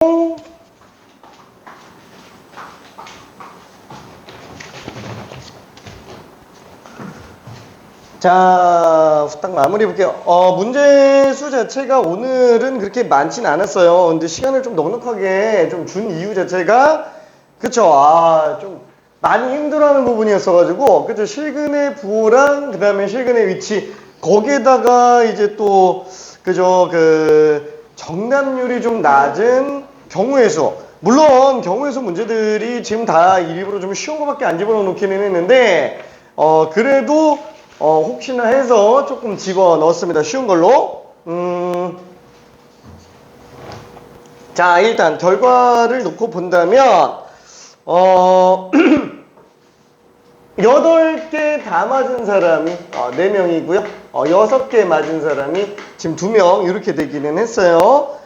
자, 후딱 마무리 해볼게요. 문제 수 자체가 오늘은 그렇게 많진 않았어요. 근데 시간을 좀 넉넉하게 좀 준 이유 자체가, 그쵸. 좀 많이 힘들어하는 부분이었어가지고, 그쵸. 실근의 부호랑, 그 다음에 실근의 위치, 거기에다가 이제 또, 그죠. 정답률이 좀 낮은 경우의 수. 물론, 경우의 수 문제들이 지금 다 일부러 좀 쉬운 거밖에 안 집어넣기는 했는데, 그래도, 혹시나 해서 조금 집어 넣었습니다. 쉬운 걸로. 자, 일단 결과를 놓고 본다면, 8개 다 맞은 사람이 4명이고요. 6개 맞은 사람이 지금 2명 이렇게 되기는 했어요.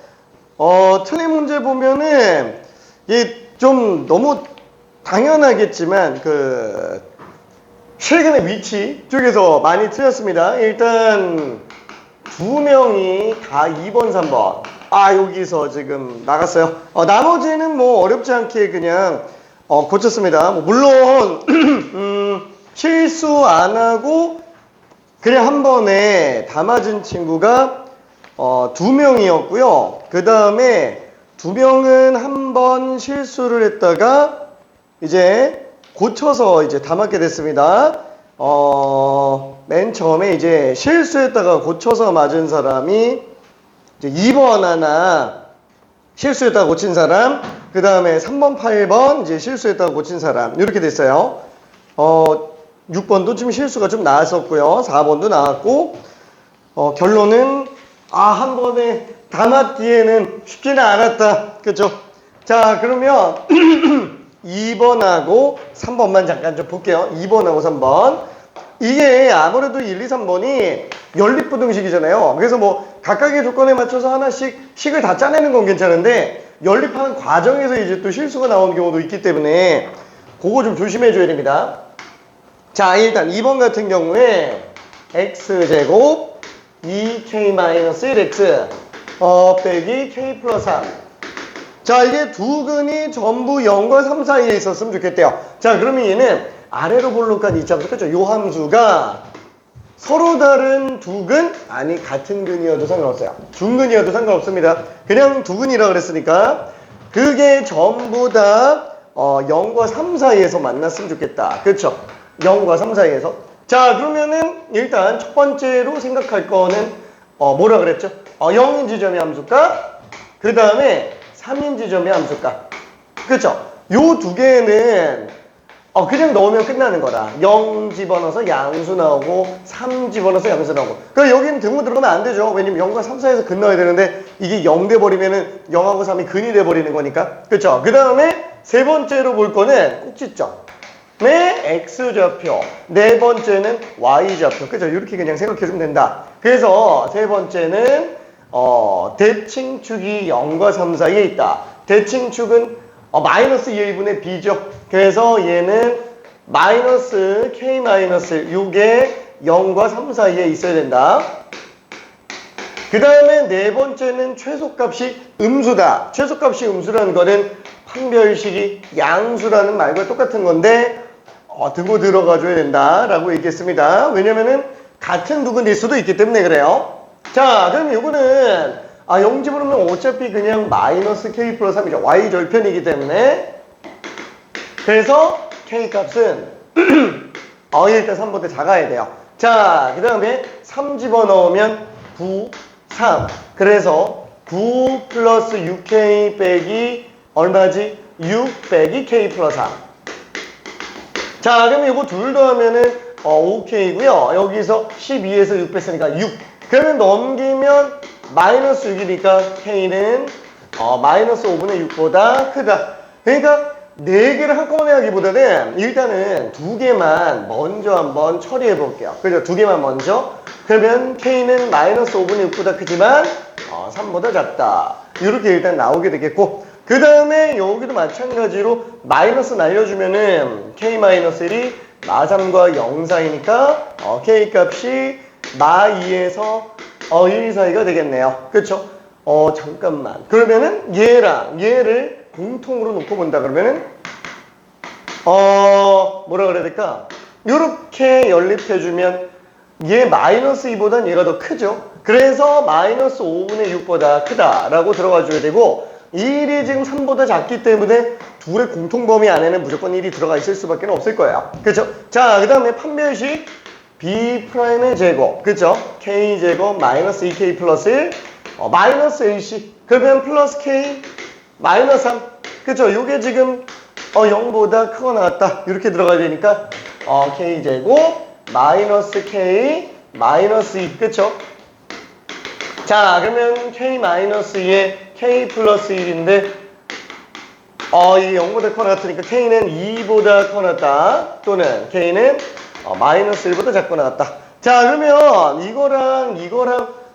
틀린 문제 보면은 이게 좀 너무 당연하겠지만 실근의 위치 쪽에서 많이 틀렸습니다. 일단 2명이 다 2번, 3번. 여기서 지금 나갔어요. 나머지는 뭐 어렵지 않게 그냥 고쳤습니다. 물론 실수 안 하고 그냥 한 번에 다 맞은 친구가 2명이었고요. 그 다음에 2명은 한 번 실수를 했다가 이제 고쳐서 이제 다 맞게 됐습니다. 맨 처음에 이제 실수했다가 고쳐서 맞은 사람이 이제 2번 하나 실수했다가 고친 사람, 그 다음에 3번, 8번 이제 실수했다가 고친 사람 이렇게 됐어요. 6번도 지금 실수가 좀 나왔었고요. 4번도 나왔고 결론은 한 번에 다 맞기에는 쉽지는 않았다. 그죠? 자, 그러면 2번하고 3번만 잠깐 좀 볼게요. 2번하고 3번. 이게 아무래도 1, 2, 3번이 연립부등식이잖아요. 그래서 뭐 각각의 조건에 맞춰서 하나씩 식을 다 짜내는 건 괜찮은데 연립하는 과정에서 이제 또 실수가 나오는 경우도 있기 때문에 그거 좀 조심해 줘야 됩니다. 자, 일단 2번 같은 경우에 x제곱 2k-1x 빼기 k 플러스 3. 자, 이게 두 근이 전부 0과 3 사이에 있었으면 좋겠대요. 자, 그러면 얘는 아래로 볼록한 이 함수, 그렇죠? 요 함수가 서로 다른 두 근? 아니, 같은 근이어도 상관없어요. 중근이어도 상관없습니다. 그냥 두 근이라 그랬으니까 그게 전부 다 0과 3 사이에서 만났으면 좋겠다. 그렇죠? 0과 3 사이에서. 자, 그러면은 일단 첫 번째로 생각할 거는 뭐라 그랬죠? 0인 지점의 함수가, 그 다음에 3인 지점의 함수가. 그쵸? 요 두 개는 그냥 넣으면 끝나는 거라. 0 집어넣어서 양수 나오고 3 집어넣어서 양수 나오고. 그러니까 여기는 등호 들어가면 안 되죠. 왜냐면 0과 3 사이에서 근 넣어야 되는데 이게 0 돼버리면은 0하고 3이 근이 돼버리는 거니까. 그쵸? 그 다음에 세 번째로 볼 거는 꼭지점. 네, X좌표. 네 번째는 Y좌표. 그죠? 이렇게 그냥 생각해주면 된다. 그래서 세 번째는 대칭축이 0과 3 사이에 있다. 대칭축은 마이너스 1분의 B죠. 그래서 얘는 마이너스 K-1 요게 0과 3 사이에 있어야 된다. 그 다음에 네 번째는 최소값이 음수다. 최소값이 음수라는 거는 판별식이 양수라는 말과 똑같은 건데 등호 들어가줘야 된다라고 얘기했습니다. 왜냐면은 같은 두근일 수도 있기 때문에 그래요. 자, 그럼 이거는 0 집어넣으면 어차피 그냥 마이너스 K 플러스 3이죠. Y 절편이기 때문에. 그래서 K 값은 일단 3보다 작아야 돼요. 자, 그 다음에 3 집어넣으면 9, 3. 그래서 9 플러스 6K 빼기 얼마지? 6 빼기 K 플러스 3. 자, 그러면 이거 둘 더하면은 5K고요. 여기서 12에서 6 뺐으니까 6. 그러면 넘기면 마이너스 6이니까 K는 마이너스 5분의 6보다 크다. 그러니까 4개를 한꺼번에 하기보다는 일단은 2개만 먼저 한번 처리해 볼게요. 그죠? 2개만 먼저. 그러면 K는 마이너스 5분의 6보다 크지만 3보다 작다. 이렇게 일단 나오게 되겠고, 그 다음에 여기도 마찬가지로 마이너스 날려주면은 K-1이 마3과 0 사이니까 K 값이 마2에서 1 사이가 되겠네요. 그쵸? 잠깐만. 그러면은 얘랑 얘를 공통으로 놓고 본다 그러면은 뭐라 그래야 될까? 요렇게 연립해주면 얘 마이너스 2보단 얘가 더 크죠? 그래서 마이너스 5분의 6보다 크다라고 들어가 줘야 되고 1이 지금 3보다 작기 때문에 둘의 공통범위 안에는 무조건 1이 들어가 있을 수밖에 없을 거예요. 그렇죠? 자, 그 다음에 판별식 B'의 제곱, 그렇죠? K제곱 마이너스 2K 플러스 1 마이너스 1씩 그러면 플러스 K 마이너스 3 그렇죠? 요게 지금 0보다 크거나 같다 이렇게 들어가야 되니까 K제곱 마이너스 K 마이너스 2 그쵸? 자 그러면 K 마이너스 2에 K 플러스 1인데 이게 0보다 커 나갔으니까 K는 2보다 커 나갔다 또는 K는 마이너스 1보다 작고 나갔다. 자 그러면 이거랑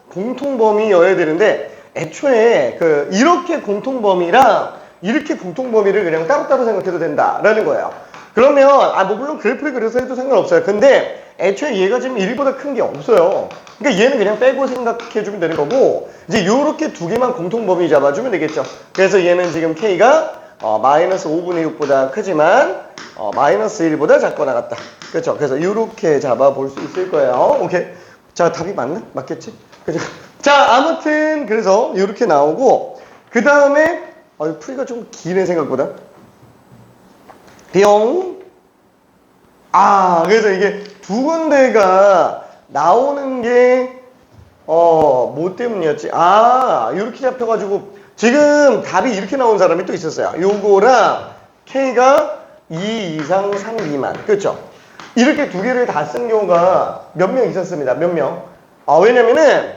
공통범위여야 되는데 애초에 이렇게 공통범위랑 이렇게 공통범위를 그냥 따로따로 생각해도 된다라는 거예요. 그러면 물론 그래프를 그려서 해도 상관없어요. 근데 애초에 얘가 지금 1보다 큰 게 없어요. 그러니까 얘는 그냥 빼고 생각해주면 되는 거고 이제 요렇게 두 개만 공통범위 잡아주면 되겠죠. 그래서 얘는 지금 K가 마이너스 5분의 6보다 크지만 마이너스 1보다 작고 나갔다. 그렇죠? 그래서 요렇게 잡아볼 수 있을 거예요. 오케이. 자 답이 맞나? 맞겠지? 그죠? 자 아무튼 그래서 요렇게 나오고 그 다음에 풀이가 좀 기네 생각보다. 뿅. 그래서 이게 두 군데가 나오는 게 뭐 때문이었지? 이렇게 잡혀가지고 지금 답이 이렇게 나온 사람이 또 있었어요. 요거랑 K가 2 이상 3 미만. 그렇죠? 이렇게 두 개를 다 쓴 경우가 몇 명 있었습니다. 몇 명. 왜냐면은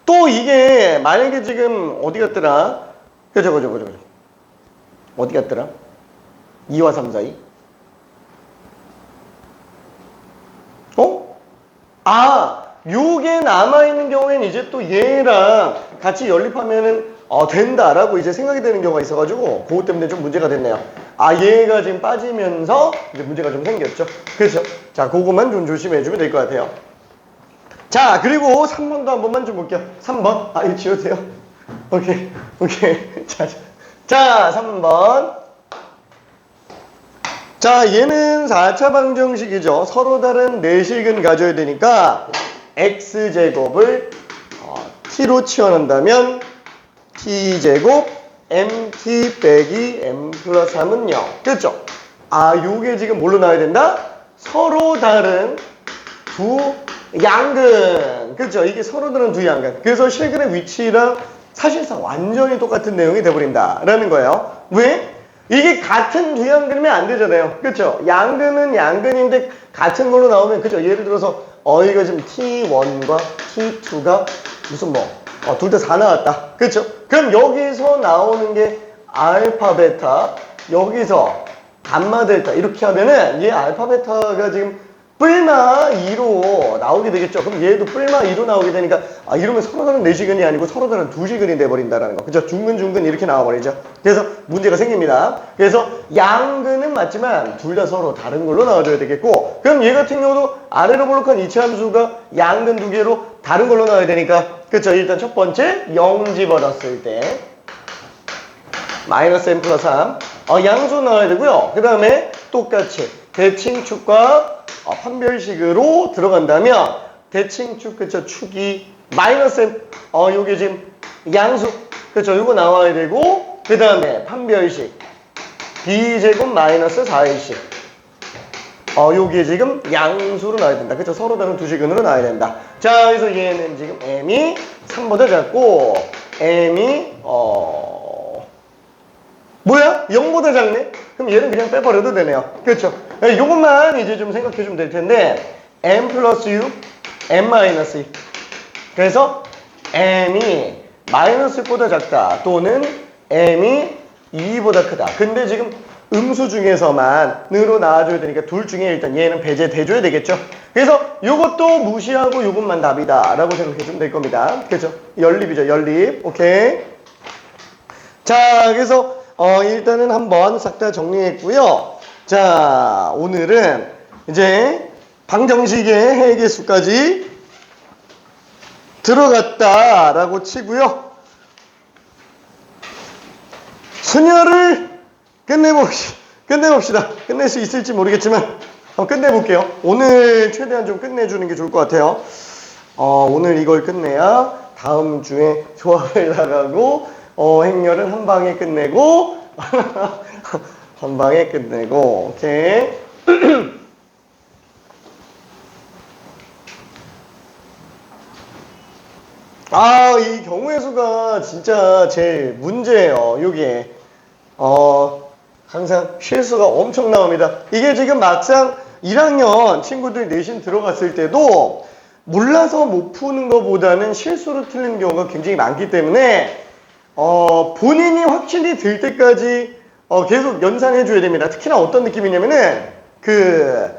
또 이게 만약에 지금 어디 갔더라? 그죠. 어디 갔더라? 2와 3 사이? 요게 남아있는 경우에는 이제 또 얘랑 같이 연립하면은 된다라고 이제 생각이 되는 경우가 있어가지고 그것 때문에 좀 문제가 됐네요. 얘가 지금 빠지면서 이제 문제가 좀 생겼죠. 그렇죠? 자, 그거만 좀 조심해주면 될 것 같아요. 자, 그리고 3번도 한 번만 좀 볼게요. 3번. 이거 지워도 돼요? 오케이. 자, 3번. 자, 얘는 4차 방정식이죠. 서로 다른 내식은 가져야 되니까 x제곱을 t로 치환한다면 t제곱 mt 빼기 m 플러스 3은 0. 그렇죠? 요게 지금 뭘로 나와야 된다? 서로 다른 두 양근. 그렇죠? 이게 서로 다른 두 양근. 그래서 실근의 위치랑 사실상 완전히 똑같은 내용이 돼버린다라는 거예요. 왜? 이게 같은 두 양근이면 안 되잖아요. 그렇죠? 양근은 양근인데 같은 걸로 나오면 그죠? 예를 들어서 이거 지금 T1과 T2가 무슨 둘 다 4 나왔다. 그렇죠? 그럼 여기서 나오는 게 알파 베타, 여기서 감마 델타 이렇게 하면은 얘 알파 베타가 지금 뿔마 2로 나오게 되겠죠. 그럼 얘도 뿔마 2로 나오게 되니까 이러면 서로 다른 4시근이 아니고 서로 다른 2시근이 돼버린다라는 거. 그죠? 중근 이렇게 나와버리죠. 그래서 문제가 생깁니다. 그래서 양근은 맞지만 둘 다 서로 다른 걸로 나와줘야 되겠고 그럼 얘 같은 경우도 아래로 볼록한 이체 함수가 양근 두 개로 다른 걸로 나와야 되니까 그렇죠? 일단 첫 번째 0 집어넣었을 때 마이너스 m 플러스 3 양수 나와야 되고요. 그 다음에 똑같이 대칭축과 판별식으로 들어간다면 대칭축 그쵸 축이 마이너스 m 요게 지금 양수 그쵸 요거 나와야 되고 그 다음에 판별식 b제곱 마이너스 4ac 요게 지금 양수로 나와야 된다. 그쵸 서로 다른 두 시근으로 나와야 된다. 자 그래서 얘는 지금 m이 3보다 작고 m이 뭐야? 0보다 작네? 그럼 얘는 그냥 빼버려도 되네요. 그렇죠? 요것만 이제 좀 생각해주면 될 텐데 m 플러스 6, m 마이너스 2 그래서 m이 마이너스 6보다 작다 또는 m이 2보다 크다. 근데 지금 음수 중에서만으로 나와줘야 되니까 둘 중에 일단 얘는 배제돼줘야 되겠죠? 그래서 요것도 무시하고 요것만 답이다 라고 생각해주면 될 겁니다. 그렇죠? 연립이죠. 연립. 오케이. 자 그래서 일단은 한번 싹 다 정리했고요. 자, 오늘은 이제 방정식의 해계수까지 들어갔다라고 치고요. 순열을 끝내봅시다. 끝낼 수 있을지 모르겠지만 한번 끝내볼게요. 오늘 최대한 좀 끝내주는 게 좋을 것 같아요. 오늘 이걸 끝내야 다음 주에 조합을 나가고 행렬은 한 방에 끝내고 한 방에 끝내고 오케이. 이 경우의 수가 진짜 제일 문제예요. 요게 항상 실수가 엄청 나옵니다. 이게 지금 막상 1학년 친구들 내신 들어갔을 때도 몰라서 못 푸는 것보다는 실수로 틀리는 경우가 굉장히 많기 때문에 본인이 확신이 들 때까지 계속 연산해 줘야 됩니다. 특히나 어떤 느낌이냐면은 그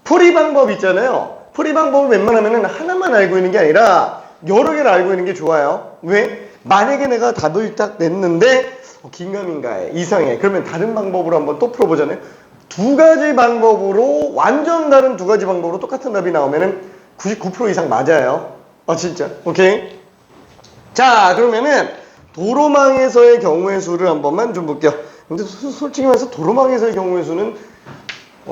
풀이 방법 있잖아요. 풀이 방법을 웬만하면은 하나만 알고 있는 게 아니라 여러 개를 알고 있는 게 좋아요. 왜? 만약에 내가 답을 딱 냈는데 긴가민가해, 이상해. 그러면 다른 방법으로 한번 또 풀어보잖아요. 두 가지 방법으로 완전 다른 두 가지 방법으로 똑같은 답이 나오면은 99% 이상 맞아요. 진짜. 오케이. 자, 그러면은 도로망에서의 경우의 수를 한 번만 좀 볼게요. 근데 솔직히 말해서 도로망에서의 경우의 수는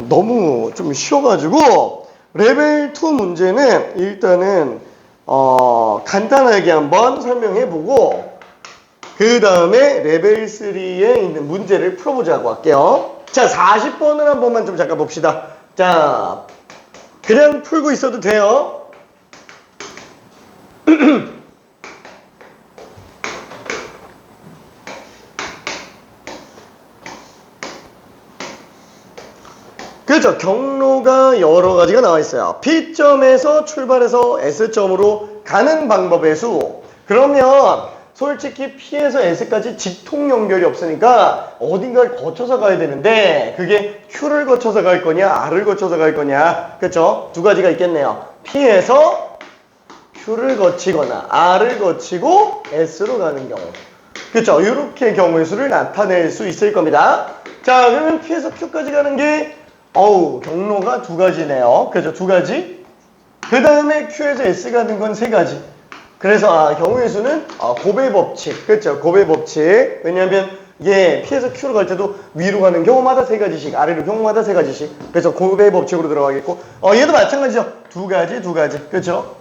너무 좀 쉬워가지고 레벨 2 문제는 일단은 간단하게 한번 설명해보고 그 다음에 레벨 3에 있는 문제를 풀어보자고 할게요. 자, 40번을 한 번만 좀 잠깐 봅시다. 자, 그냥 풀고 있어도 돼요. 그렇죠. 경로가 여러 가지가 나와 있어요. P점에서 출발해서 S점으로 가는 방법의 수. 그러면 솔직히 P에서 S까지 직통 연결이 없으니까 어딘가를 거쳐서 가야 되는데 그게 Q를 거쳐서 갈 거냐 R을 거쳐서 갈 거냐. 그렇죠? 두 가지가 있겠네요. P에서 Q를 거치거나 R을 거치고 S로 가는 경우. 그렇죠? 이렇게 경우의 수를 나타낼 수 있을 겁니다. 자, 그러면 P에서 Q까지 가는 게 경로가 두 가지네요. 그죠? 두 가지. 그 다음에 Q에서 S 가는 건 세 가지. 그래서 경우의 수는 곱의 법칙. 그렇죠? 곱의 법칙. 왜냐하면 P에서 Q로 갈 때도 위로 가는 경우마다 세 가지씩, 아래로 경우마다 세 가지씩. 그래서 곱의 법칙으로 들어가겠고, 얘도 마찬가지죠. 두 가지. 그렇죠?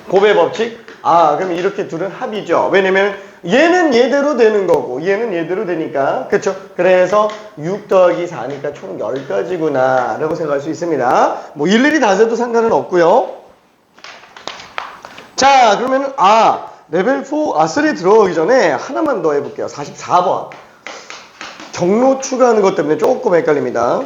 곱의 법칙. 그럼 이렇게 둘은 합이죠. 왜냐면 얘는 얘대로 되는 거고 얘는 얘대로 되니까. 그렇죠? 그래서 6 더하기 4니까 총 10가지구나 라고 생각할 수 있습니다. 뭐 일일이 다 세도 상관은 없고요. 자, 그러면은 레벨 3 들어가기 전에 하나만 더 해볼게요. 44번. 경로 추가하는 것 때문에 조금 헷갈립니다.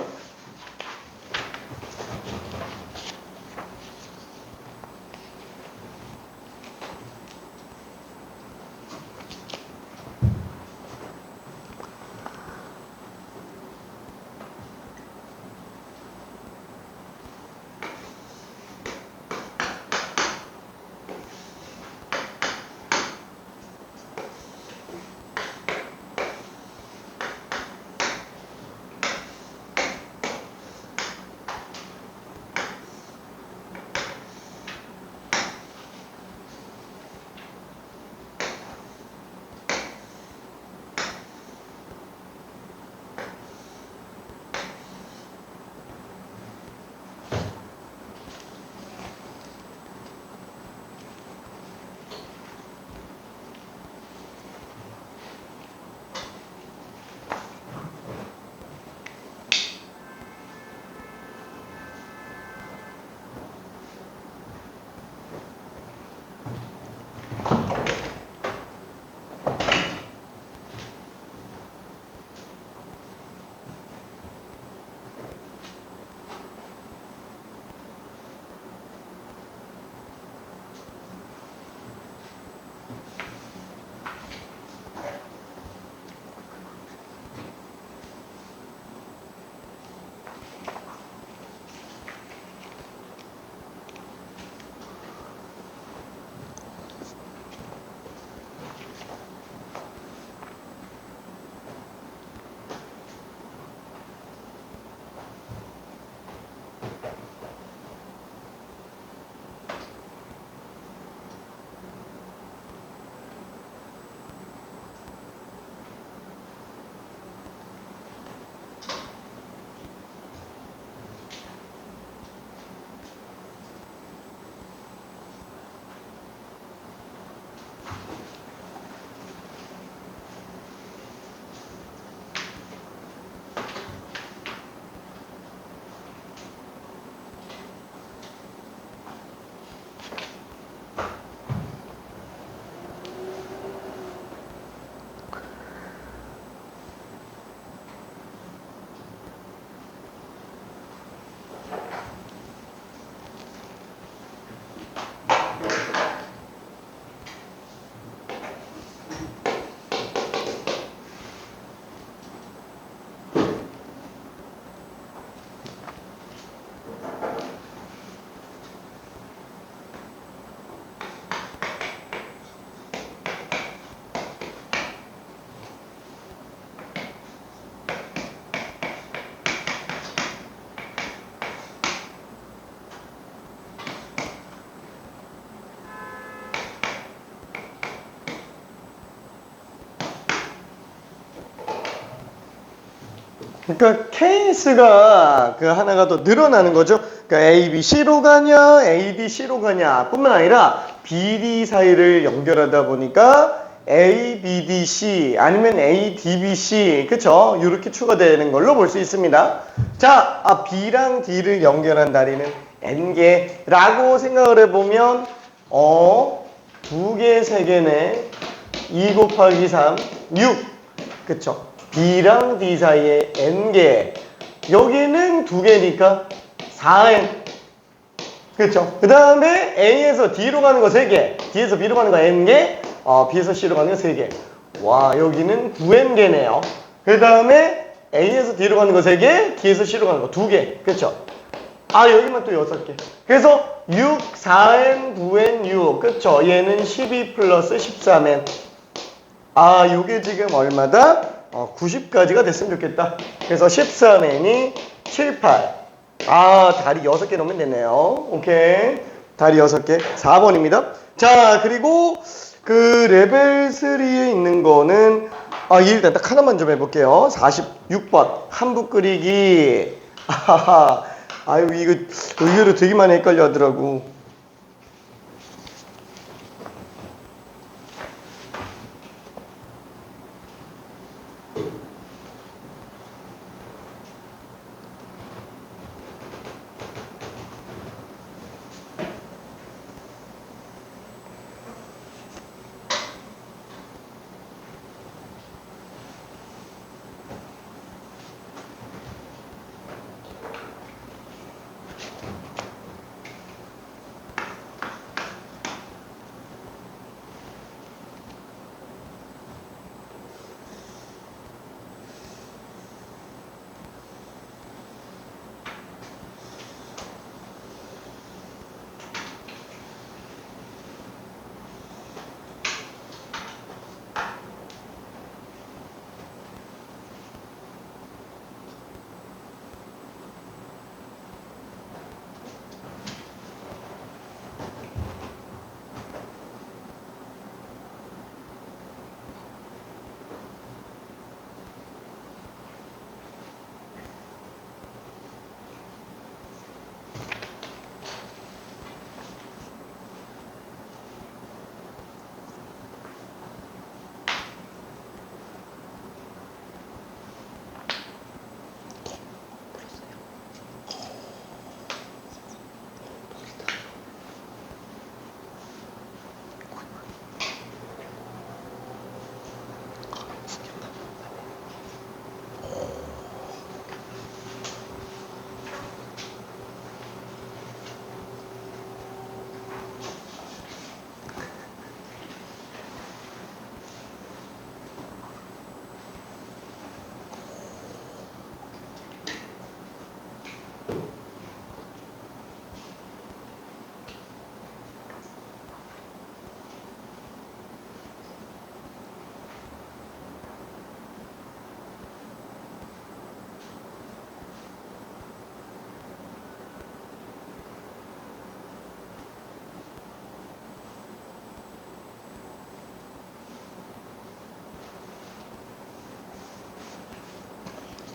그러니까 케이스가 그 하나가 더 늘어나는 거죠. 그러니까 A, B, C로 가냐, A, D, C로 가냐 뿐만 아니라 B, D 사이를 연결하다 보니까 A, B, D, C 아니면 A, D, B, C 그쵸? 이렇게 추가되는 걸로 볼 수 있습니다. 자, B랑 D를 연결한 다리는 N개라고 생각을 해보면 2개, 3개네 2 곱하기 3, 6 그쵸? B랑 D 사이에 N개 여기는 2개니까 4N 그쵸? 그 다음에 A에서 D로 가는 거 3개 D에서 B로 가는 거 N개 B에서 C로 가는 거 3개 와 여기는 9N개네요 그 다음에 A에서 D로 가는 거 3개 D에서 C로 가는 거 2개 그쵸? 여기만 또 6개 그래서 6, 4N, 9N, 6 그쵸? 얘는 12 플러스 13N 요게 지금 얼마다? 90까지가 됐으면 좋겠다. 그래서 13N이 7, 8. 다리 6개 넣으면 되네요. 오케이. 다리 6개. 4번입니다. 자, 그리고 그 레벨 3에 있는 거는 일단 딱 하나만 좀 해볼게요. 46번. 한부 끓이기. 이거 의외로 되게 많이 헷갈려 하더라고.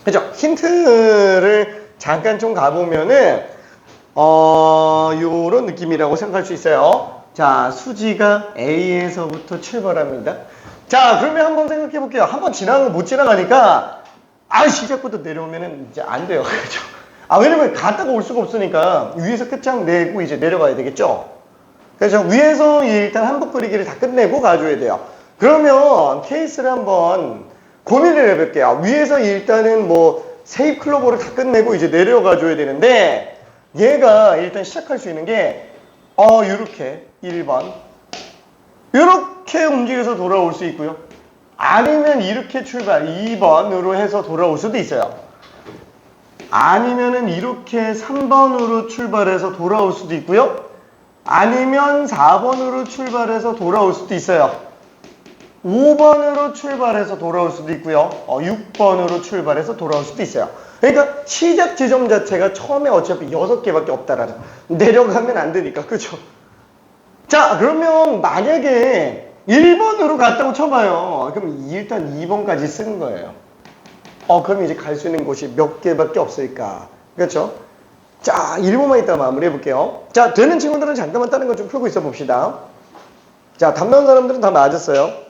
그죠? 힌트를 잠깐 좀 가보면은 요런 느낌이라고 생각할 수 있어요. 자, 수지가 A에서부터 출발합니다. 자, 그러면 한번 생각해 볼게요. 한번 지나간 거 못 지나가니까 시작부터 내려오면은 이제 안 돼요. 그죠? 왜냐면 갔다가 올 수가 없으니까 위에서 끝장 내고 이제 내려가야 되겠죠? 그래서 위에서 일단 한복 그리기를 다 끝내고 가줘야 돼요. 그러면 케이스를 한번 고민을 해볼게요. 위에서 일단은 세입 클로버를 다 끝내고 이제 내려가 줘야 되는데 얘가 일단 시작할 수 있는 게 요렇게 1번 요렇게 움직여서 돌아올 수 있고요. 아니면 이렇게 출발 2번으로 해서 돌아올 수도 있어요. 아니면은 이렇게 3번으로 출발해서 돌아올 수도 있고요. 아니면 4번으로 출발해서 돌아올 수도 있어요. 5번으로 출발해서 돌아올 수도 있고요. 6번으로 출발해서 돌아올 수도 있어요. 그러니까 시작 지점 자체가 처음에 어차피 6개밖에 없다라는 내려가면 안 되니까 그죠? 자 그러면 만약에 1번으로 갔다고 쳐봐요. 그럼 일단 2번까지 쓰는 거예요. 그럼 이제 갈 수 있는 곳이 몇 개밖에 없으니까. 그렇죠? 자, 1번만 이따 마무리해 볼게요. 자, 되는 친구들은 잠깐만 다른 거 좀 풀고 있어 봅시다. 자, 답 나온 사람들은 다 맞았어요.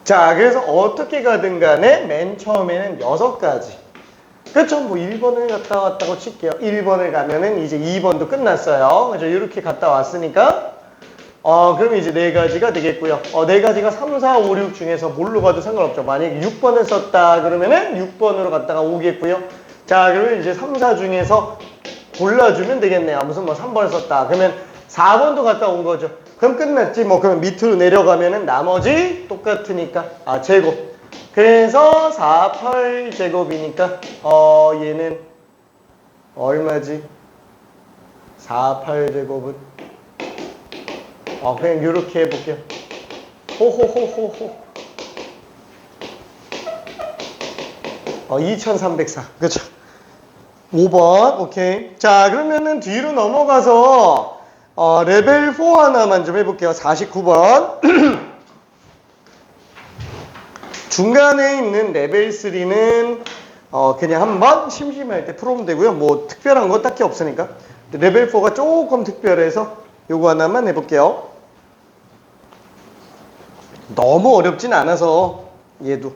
자, 그래서 어떻게 가든 간에 맨 처음에는 6가지. 그렇죠? 뭐 1번을 갔다 왔다고 칠게요. 1번을 가면은 이제 2번도 끝났어요. 그죠? 이렇게 갔다 왔으니까 그럼 이제 4가지가 되겠고요. 4가지가 3, 4, 5, 6 중에서 뭘로 가도 상관없죠. 만약에 6번을 썼다 그러면은 6번으로 갔다가 오겠고요. 자, 그러면 이제 3, 4 중에서 골라주면 되겠네요. 무슨 뭐 3번을 썼다. 그러면 4번도 갔다 온 거죠. 그럼 끝났지. 뭐 그럼 밑으로 내려가면은 나머지 똑같으니까 제곱. 그래서 4, 8 제곱이니까 얘는 얼마지? 4, 8 제곱은 그냥 이렇게 해볼게요. 호호호호호. 2304. 그렇죠. 5번. 오케이. 자, 그러면은 뒤로 넘어가서 레벨 4 하나만 좀 해볼게요. 49번. 중간에 있는 레벨 3는 그냥 한번 심심할 때 풀어보면 되고요. 뭐 특별한 거 딱히 없으니까. 레벨 4가 조금 특별해서 요거 하나만 해볼게요. 너무 어렵진 않아서 얘도.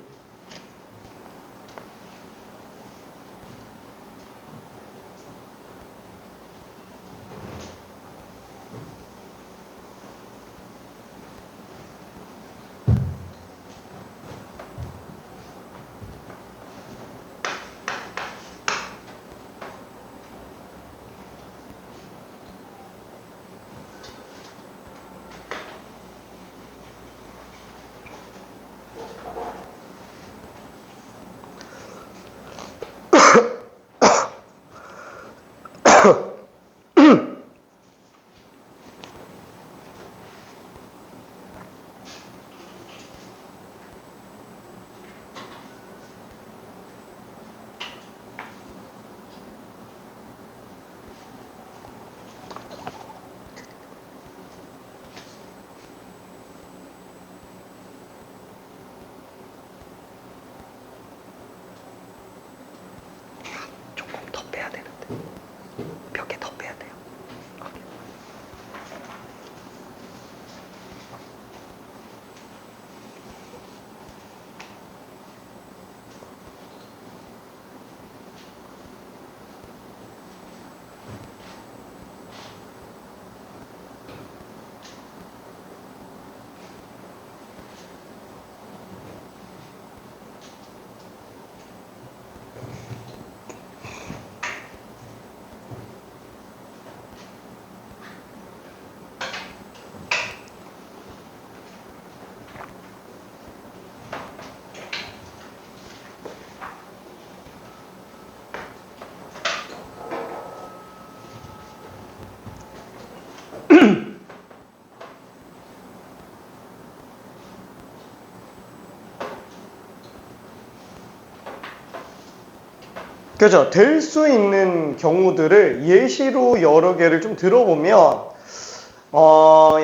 그죠? 될 수 있는 경우들을 예시로 여러 개를 좀 들어보면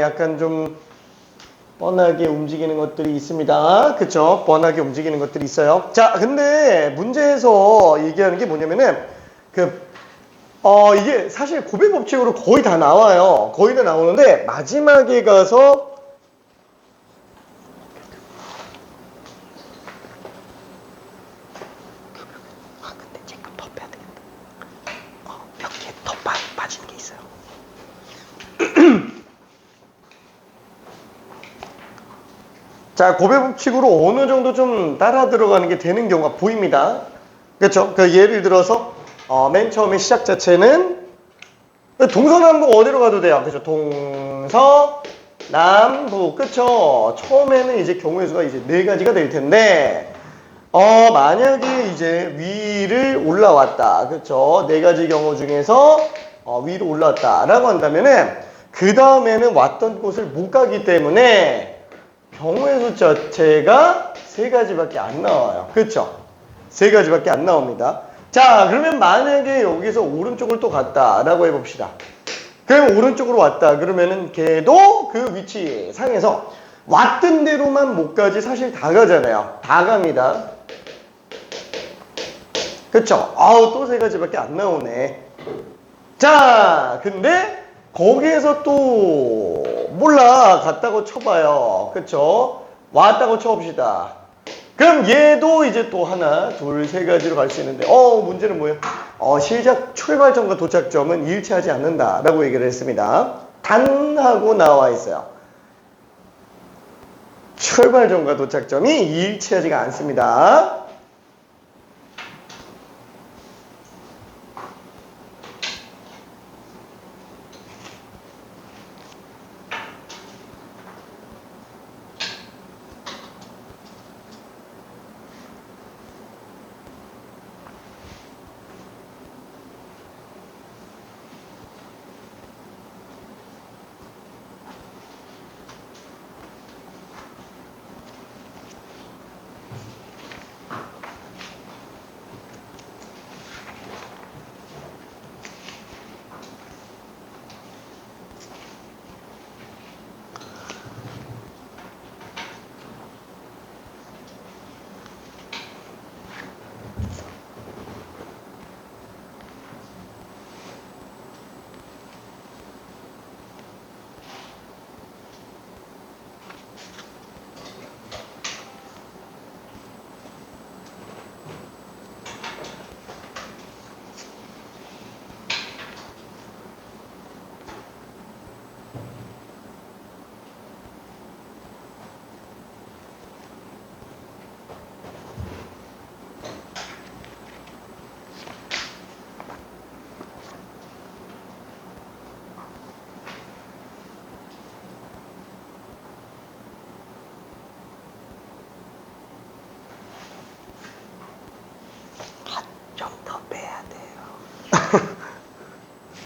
약간 좀 뻔하게 움직이는 것들이 있습니다. 그쵸? 뻔하게 움직이는 것들이 있어요. 자, 근데 문제에서 얘기하는 게 뭐냐면은 이게 사실 고백 법칙으로 거의 다 나와요. 거의 다 나오는데 마지막에 가서 근데 잠깐 더 빼야 되겠다. 몇 개 더 빠진 게 있어요. 자, 고백 법칙으로 어느 정도 좀 따라 들어가는 게 되는 경우가 보입니다. 그렇죠? 그 예를 들어서 맨 처음에 시작 자체는 동서남북 어디로 가도 돼요. 그렇죠? 동서남북. 그렇죠? 처음에는 이제 경우의 수가 이제 4가지가 될 텐데 만약에 이제 위를 올라왔다. 그렇죠? 4가지 경우 중에서 위로 올라왔다라고 한다면은 그 다음에는 왔던 곳을 못 가기 때문에 경우의 수 자체가 3가지밖에 안 나와요. 그렇죠? 3가지밖에 안 나옵니다. 자, 그러면 만약에 여기서 오른쪽을 또 갔다라고 해봅시다. 그럼 오른쪽으로 왔다. 그러면은 걔도 그 위치 상에서 왔던 대로만 못 가지 사실 다 가잖아요. 다 갑니다. 그쵸? 또 3가지밖에 안 나오네. 자, 근데 거기에서 또 몰라 갔다고 쳐봐요. 그쵸? 왔다고 쳐봅시다. 그럼 얘도 이제 또 하나, 둘, 3가지로 갈 수 있는데 문제는 뭐예요? 시작 출발점과 도착점은 일치하지 않는다라고 얘기를 했습니다. 단 하고 나와 있어요. 출발점과 도착점이 일치하지가 않습니다.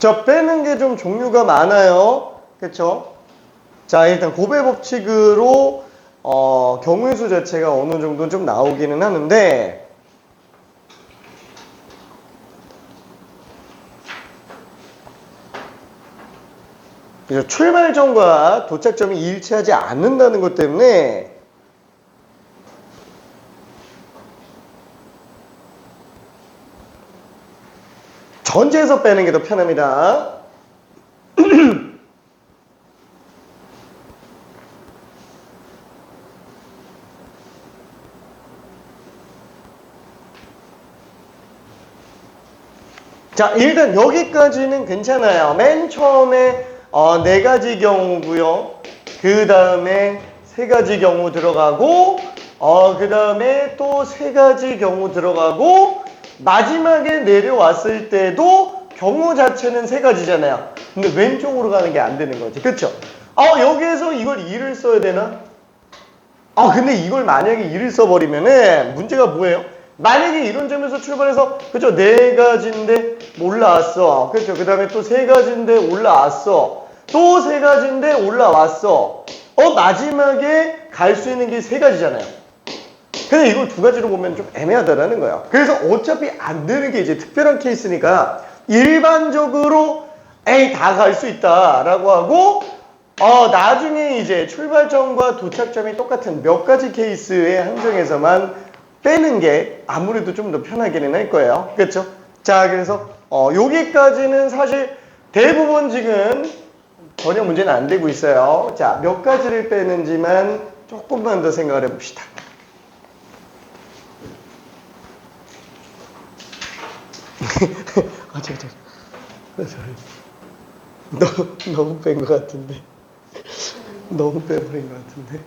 자, 빼는 게 좀 종류가 많아요. 그쵸? 자, 일단 고배 법칙으로 경우의 수 자체가 어느 정도 좀 나오기는 하는데 출발점과 도착점이 일치하지 않는다는 것 때문에 전체에서 빼는 게 더 편합니다. 자, 일단 여기까지는 괜찮아요. 맨 처음에 4가지 경우고요. 그 다음에 3가지 경우 들어가고 그 다음에 또 3가지 경우 들어가고 마지막에 내려왔을 때도 경우 자체는 3가지잖아요. 근데 왼쪽으로 가는 게 안 되는 거지. 그쵸? 여기에서 이걸 2를 써야 되나? 근데 이걸 만약에 2를 써버리면은 문제가 뭐예요? 만약에 이런 점에서 출발해서 그죠? 4가지인데 올라왔어. 그렇죠? 그 다음에 또 3가지인데 올라왔어. 또 3가지인데 올라왔어. 마지막에 갈 수 있는 게 3가지잖아요. 근데 이걸 두 가지로 보면 좀 애매하다라는 거예요. 그래서 어차피 안 되는 게 이제 특별한 케이스니까 일반적으로 에이 다 갈 수 있다라고 하고 나중에 이제 출발점과 도착점이 똑같은 몇 가지 케이스에 한정해서만 빼는 게 아무래도 좀 더 편하기는 할 거예요. 그렇죠? 자, 그래서 여기까지는 사실 대부분 지금 전혀 문제는 안 되고 있어요. 자, 몇 가지를 빼는지만 조금만 더 생각을 해봅시다. 너무 뺀 것 같은데. 너무 빼버린 것 같은데.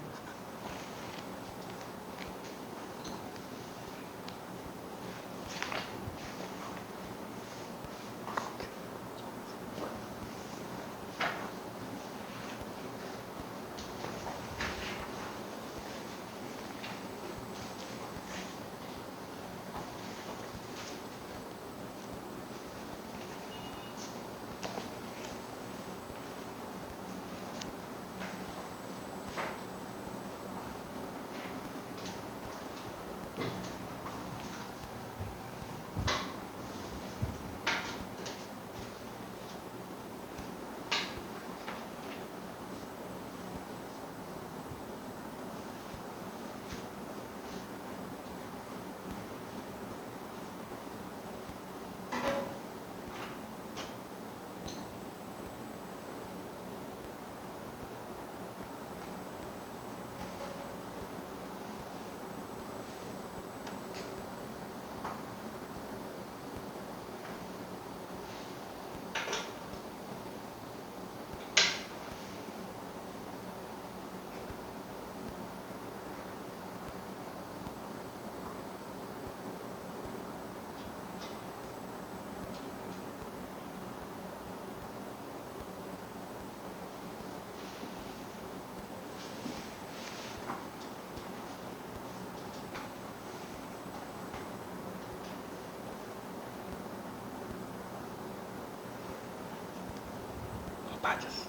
빠졌어.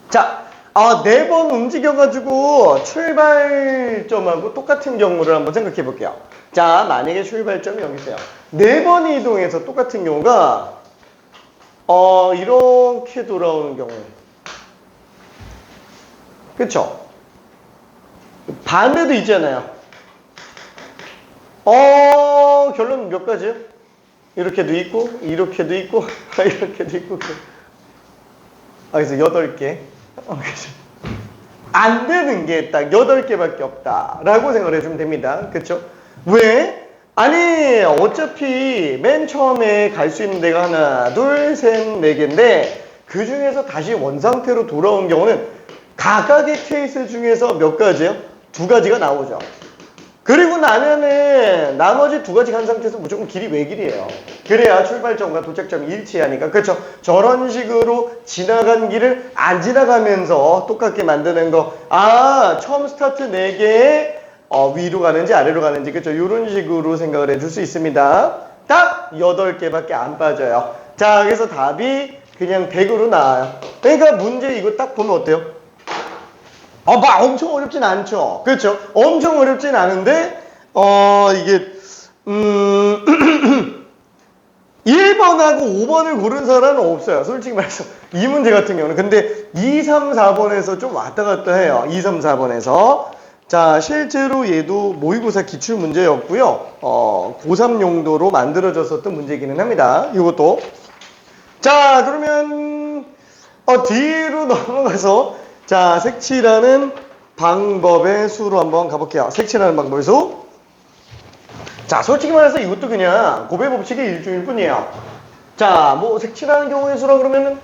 자, 4번 움직여가지고 출발점하고 똑같은 경우를 한번 생각해 볼게요. 자, 만약에 출발점이 여기 있어요. 4번이 이동해서 똑같은 경우가 이렇게 돌아오는 경우. 그쵸? 반대도 있잖아요. 결론 몇 가지요? 이렇게도 있고, 이렇게도 있고, 이렇게도 있고. 그래서 8개. 안 되는 게 딱 8개밖에 없다라고 생각을 해주면 됩니다. 그쵸? 왜? 아니, 어차피 맨 처음에 갈 수 있는 데가 하나, 둘, 셋, 4개인데 그 중에서 다시 원상태로 돌아온 경우는 각각의 케이스 중에서 몇 가지요? 2가지가 나오죠. 그리고 나면은 나머지 2가지 간 상태에서 무조건 길이 외길이에요. 그래야 출발점과 도착점이 일치하니까. 그렇죠? 저런 식으로 지나간 길을 안 지나가면서 똑같게 만드는 거. 처음 스타트 4개에 위로 가는지 아래로 가는지, 그렇죠? 이런 식으로 생각을 해줄 수 있습니다. 딱 8개밖에 안 빠져요. 자, 그래서 답이 그냥 100으로 나와요. 그러니까 문제 이거 딱 보면 어때요? 막 엄청 어렵진 않죠. 그렇죠? 엄청 어렵진 않은데, 이게, 1번하고 5번을 고른 사람은 없어요. 솔직히 말해서. 이 문제 같은 경우는. 근데 2, 3, 4번에서 좀 왔다 갔다 해요. 2, 3, 4번에서. 자, 실제로 얘도 모의고사 기출 문제였고요. 고3 용도로 만들어졌었던 문제이기는 합니다. 이것도. 자, 그러면, 뒤로 넘어가서, 자, 색칠하는 방법의 수로 한번 가볼게요. 색칠하는 방법의 수. 자, 솔직히 말해서 이것도 그냥 곱의 법칙의 일종일 뿐이에요. 자, 뭐 색칠하는 경우의 수라 그러면은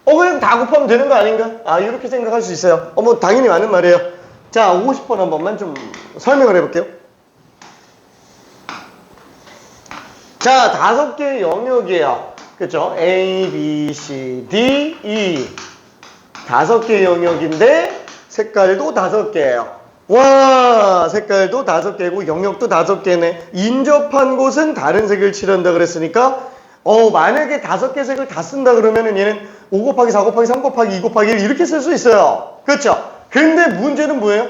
그냥 다 곱하면 되는 거 아닌가? 이렇게 생각할 수 있어요. 뭐 당연히 맞는 말이에요. 자, 50번 한 번만 좀 설명을 해볼게요. 자, 5개의 영역이에요. 그렇죠? A, B, C, D, E. 5개의 영역인데 색깔도 5개예요. 와, 색깔도 5개고 영역도 5개네. 인접한 곳은 다른 색을 칠한다 그랬으니까 만약에 5개 색을 다 쓴다 그러면은 얘는 5 곱하기 4 곱하기 3 곱하기 2 곱하기 1 이렇게 쓸 수 있어요. 그렇죠? 근데 문제는 뭐예요?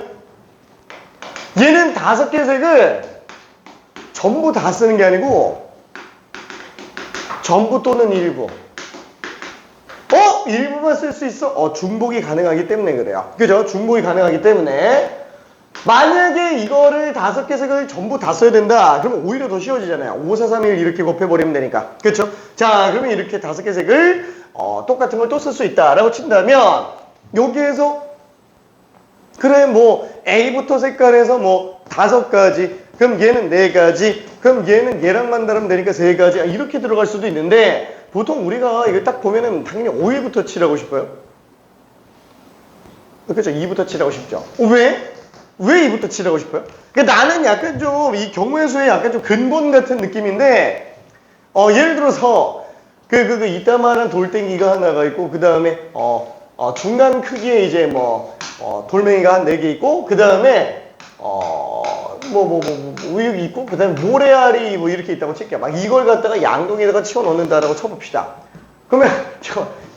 얘는 5개 색을 전부 다 쓰는 게 아니고 전부 또는 일부. 일부만 쓸 수 있어? 중복이 가능하기 때문에 그래요. 그죠? 중복이 가능하기 때문에 만약에 이거를 5개 색을 전부 다 써야 된다. 그러면 오히려 더 쉬워지잖아요. 5, 4, 3, 1 이렇게 곱해버리면 되니까. 그렇죠? 자, 그러면 이렇게 5개 색을 똑같은 걸 또 쓸 수 있다라고 친다면 여기에서 그래 뭐 A부터 색깔에서 뭐 5가지 그럼 얘는 4가지 그럼 얘는 얘랑만 다르면 되니까 3가지 이렇게 들어갈 수도 있는데 보통 우리가 이걸 딱 보면은 당연히 5위부터 칠하고 싶어요. 그렇죠? 2부터 칠하고 싶죠. 왜? 왜 2부터 칠하고 싶어요? 그러니까 나는 약간 좀 이 경우의 수의 약간 좀 근본 같은 느낌인데 예를 들어서 이따만한 돌덩이가 하나가 있고 그 다음에 중간 크기의 이제 뭐 돌멩이가 한 4개 있고 그 다음에 우육이 있고 그 다음에 모래알이 뭐 이렇게 있다고 칠게요. 막 이걸 갖다가 양동이에다가 치워 넣는다라고 쳐봅시다. 그러면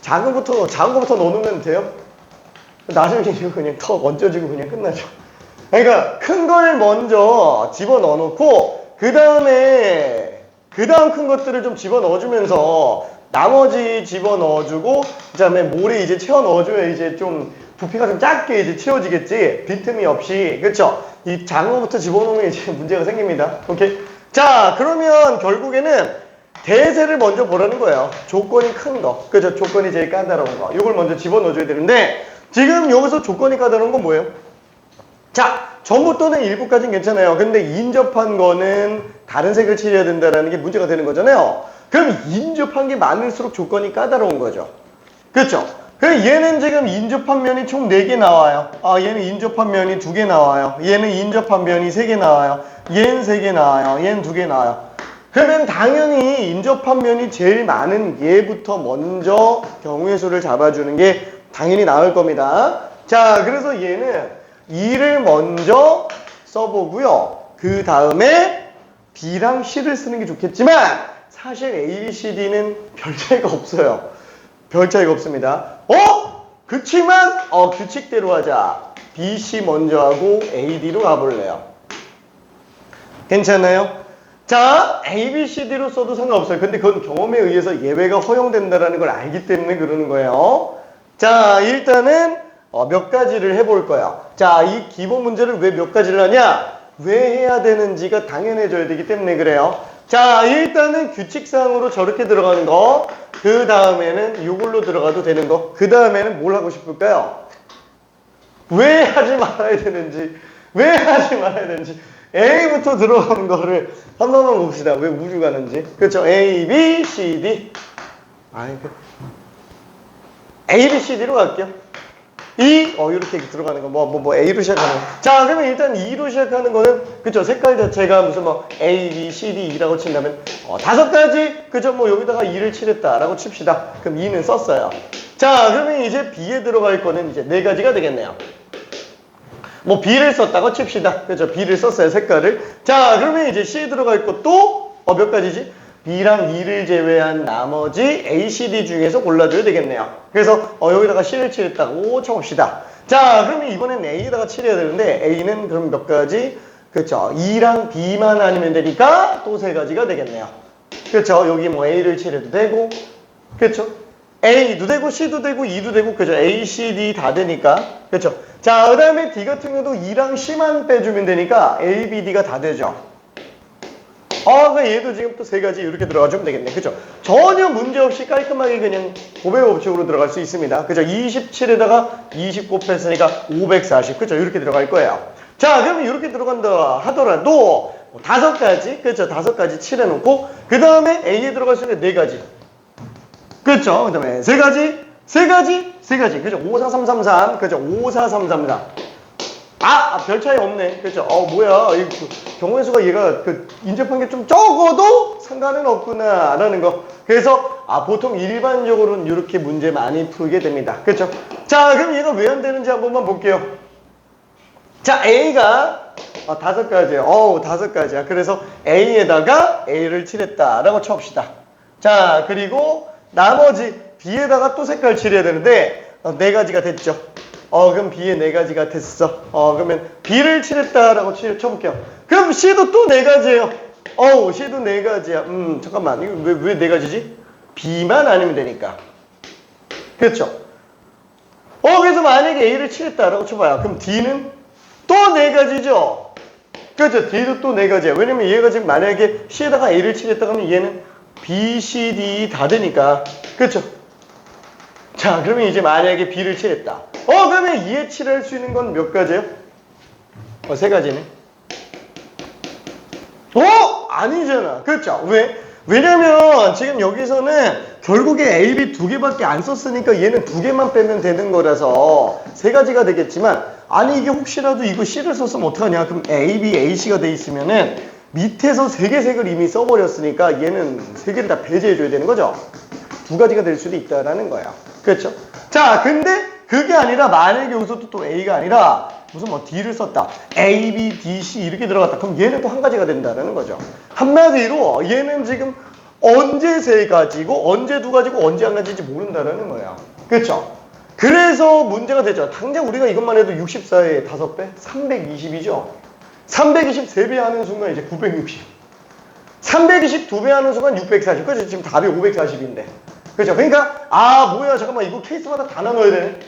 작은 거부터 넣어놓으면 돼요? 나중에 이거 그냥 턱 얹어지고 그냥 끝나죠. 그러니까 큰 걸 먼저 집어 넣어놓고 그 다음 큰 것들을 좀 집어 넣어주면서 나머지 집어 넣어주고 그 다음에 모래 이제 채워 넣어줘야 이제 좀 부피가 좀 작게 이제 채워지겠지. 빈틈이 없이. 그렇죠? 이 작은 거부터 집어넣으면 이제 문제가 생깁니다. 오케이? 자, 그러면 결국에는 대세를 먼저 보라는 거예요. 조건이 큰 거. 그죠? 조건이 제일 까다로운 거. 이걸 먼저 집어넣어줘야 되는데 지금 여기서 조건이 까다로운 건 뭐예요? 자, 전부 또는 일부까지는 괜찮아요. 근데 인접한 거는 다른 색을 칠해야 된다는 게 문제가 되는 거잖아요. 그럼 인접한 게 많을수록 조건이 까다로운 거죠. 그렇죠? 그럼 얘는 지금 인접한 면이 총 4개 나와요. 얘는 인접한 면이 2개 나와요. 얘는 인접한 면이 3개 나와요. 얘는 3개 나와요. 얘는 2개 나와요. 그러면 당연히 인접한 면이 제일 많은 얘부터 먼저 경우의 수를 잡아주는 게 당연히 나을 겁니다. 자, 그래서 얘는 2를 먼저 써보고요. 그 다음에 B랑 C를 쓰는 게 좋겠지만 사실 A, B, C, D는 별 차이가 없어요. 별 차이가 없습니다. 그치만 규칙대로 하자. B, C 먼저 하고 A, D로 가볼래요. 괜찮아요? 자, A, B, C, D로 써도 상관없어요. 근데 그건 경험에 의해서 예외가 허용된다는 걸 알기 때문에 그러는 거예요. 자, 일단은 몇 가지를 해볼 거야. 자, 이 기본 문제를 왜 몇 가지를 하냐? 왜 해야 되는지가 당연해져야 되기 때문에 그래요. 자, 일단은 규칙상으로 저렇게 들어가는 거, 그 다음에는 이걸로 들어가도 되는 거, 그 다음에는 뭘 하고 싶을까요? 왜 하지 말아야 되는지, A부터 들어가는 거를 한 번만 봅시다. 왜 우주 가는지. 그렇죠? A, B, C, D. A, B, C, D로 갈게요. 이렇게 들어가는 거, A로 시작하는 거. 자, 그러면 일단 2로 시작하는 거는, 그쵸, 색깔 자체가 무슨 A, B, C, D, E라고 친다면, 5가지, 그죠, 여기다가 2를 칠했다라고 칩시다. 그럼 2는 썼어요. 자, 그러면 이제 B에 들어갈 거는 이제 4가지가 되겠네요. B를 썼다고 칩시다. 그죠, B를 썼어요, 색깔을. 자, 그러면 이제 C에 들어갈 것도, 몇 가지지? B랑 E를 제외한 나머지 A, C, D 중에서 골라줘야 되겠네요. 그래서 여기다가 C를 칠했다고 쳐봅시다. 자, 그러면 이번엔 A에다가 칠해야 되는데 A는 그럼 몇 가지? 그렇죠. E랑 B만 아니면 되니까 또 3가지가 되겠네요. 그렇죠. 여기 A를 칠해도 되고 그렇죠. A도 되고 C도 되고 E도 되고 그죠. A, C, D 다 되니까 그렇죠. 자, 그 다음에 D 같은 경우도 E랑 C만 빼주면 되니까 A, B, D가 다 되죠. 얘도 지금 또 3가지 이렇게 들어가주면 되겠네. 그죠? 전혀 문제없이 깔끔하게 그냥 고배 법칙으로 들어갈 수 있습니다. 그죠? 27에다가 20 곱했으니까 540. 그죠? 이렇게 들어갈 거예요. 자, 그러면 이렇게 들어간다 하더라도 5가지. 그죠? 5가지 칠해놓고 그 다음에 A에 들어갈 수 있는 4가지. 그죠? 그 다음에 3가지. 그죠? 54333. 그죠? 54333. 별 차이 없네. 그렇죠? 뭐야. 경우의 수가 얘가 인접한 게 좀 적어도 상관은 없구나. 라는 거. 그래서, 보통 일반적으로는 이렇게 문제 많이 풀게 됩니다. 그렇죠? 자, 그럼 얘가 왜 안 되는지 한 번만 볼게요. 자, A가 5가지예요. 어우, 5가지야. 그래서 A에다가 A를 칠했다라고 쳐봅시다. 자, 그리고 나머지 B에다가 또 색깔 칠해야 되는데 4가지가 됐죠. 그럼 B에 4가지가 됐어. 그러면 B를 칠했다라고 쳐볼게요. 그럼 C도 또 4가지예요. C도 4가지야. 잠깐만. 이거 왜 4가지지? B만 아니면 되니까. 그렇죠? 그래서 만약에 A를 칠했다라고 쳐봐요. 그럼 D는 또 4가지죠? 그렇죠? D도 또 4가지야. 왜냐면 얘가 지금 만약에 C에다가 A를 칠했다 그러면 얘는 B, C, D 다 되니까. 그렇죠? 자, 그러면 이제 만약에 B를 칠했다. 그러면 얘 칠할 수 있는 건 몇 가지예요? 3가지네. 아니잖아. 그렇죠? 왜? 왜냐면 지금 여기서는 결국에 A, B 2개밖에 안 썼으니까 얘는 2개만 빼면 되는 거라서 3가지가 되겠지만, 아니 이게 혹시라도 이거 C를 썼으면 어떡하냐? 그럼 A, B, A, C가 돼 있으면은 밑에서 3개 색을 이미 써버렸으니까 얘는 3개를 다 배제해줘야 되는 거죠? 2가지가 될 수도 있다라는 거야. 그렇죠? 자, 근데 그게 아니라 만약에 여기서 또 A가 아니라 무슨 D를 썼다. A, B, D, C 이렇게 들어갔다. 그럼 얘는 또 1가지가 된다는 거죠. 한마디로 얘는 지금 언제 3가지고 언제 2가지고 언제 1가지인지 모른다는 거예요. 그렇죠? 그래서 문제가 되죠. 당장 우리가 이것만 해도 64의 5배? 320이죠? 320 3배 하는 순간 이제 960. 320 2배 하는 순간 640. 그렇죠? 지금 답이 540인데. 그렇죠? 그러니까 뭐야 잠깐만 이거 케이스마다 다 나눠야 되네.